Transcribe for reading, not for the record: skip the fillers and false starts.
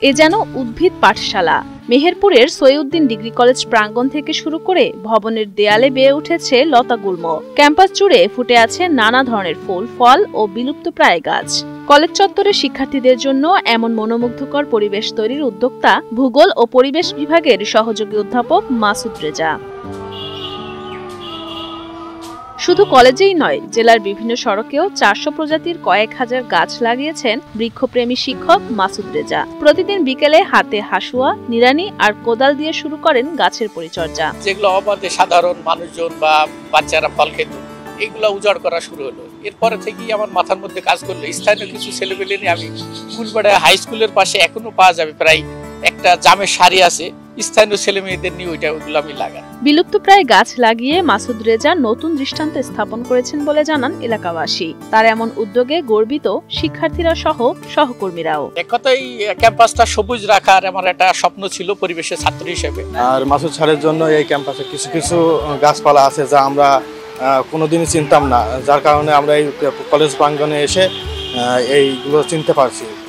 এ যেন উদ্ভিদ পাঠশালা। মেহেরপুরের সৈয়দউদ্দিন ডিগ্রি কলেজ প্রাঙ্গণ থেকে শুরু করে ভবনের দেয়ালে বেয়ে উঠেছে লতাগুল্ম। ক্যাম্পাস জুড়ে ফুটে আছে নানা ধরনের ফুল, ফল ও বিলুপ্তপ্রায় গাছ। কলেজ চত্বরে শিক্ষার্থীদের জন্য এমন মনোমুগ্ধকর পরিবেশ তৈরির উদ্যোক্তা ভূগোল ও পরিবেশ বিভাগের সহযোগী অধ্যাপক মাসুদ রেজা। শুধু কলেজেই নয়, জেলার বিভিন্ন সড়কেও 400 প্রজাতির কয়েক হাজার গাছ লাগিয়েছেন বৃক্ষপ্রেমী শিক্ষক মাসুদ রেজা। প্রতিদিন বিকেলে হাতে হাসুয়া, নিড়ানি আর কোদাল দিয়ে শুরু করেন গাছের পরিচর্যা। যেগুলো অবাধে সাধারণ মানুষজন বা বাচ্চারা ফল খেত, এগুলো উজাড় করা শুরু হলো। এরপরে থেকেই আমার মাথার মধ্যে কাজ করলো, স্থানীয় কিছু ছেলেপেলে নিয়ে আমি ফুলপাড়া হাই স্কুলের পাশে এখনো পাওয়া যাবে প্রায় একটা জামের সারি আছে, স্থানীয় ছেলে মেয়েদের নিয়ে ওইগুলো আমি লাগাই। বিলুপ্তপ্রায় গাছ লাগিয়ে মাসুদ রেজা নতুন দৃষ্টান্ত স্থাপন করেছেন বলে জানান এলাকাবাসী। তার এমন উদ্যোগে গর্বিত শিক্ষার্থীরা সহ সহকর্মীরাও। এক কথাই ক্যাম্পাসটা সবুজ রাখার আমার একটা স্বপ্ন ছিল পরিবেশের ছাত্র হিসেবে। আর মাসুদ স্যারের জন্য এই ক্যাম্পাসে কিছু কিছু গাছপালা আছে যা আমরা কোনোদিনই চিনতাম না, যার কারণে আমরা এই কলেজ প্রাঙ্গণে এসে এইগুলো চিনতে পারছি।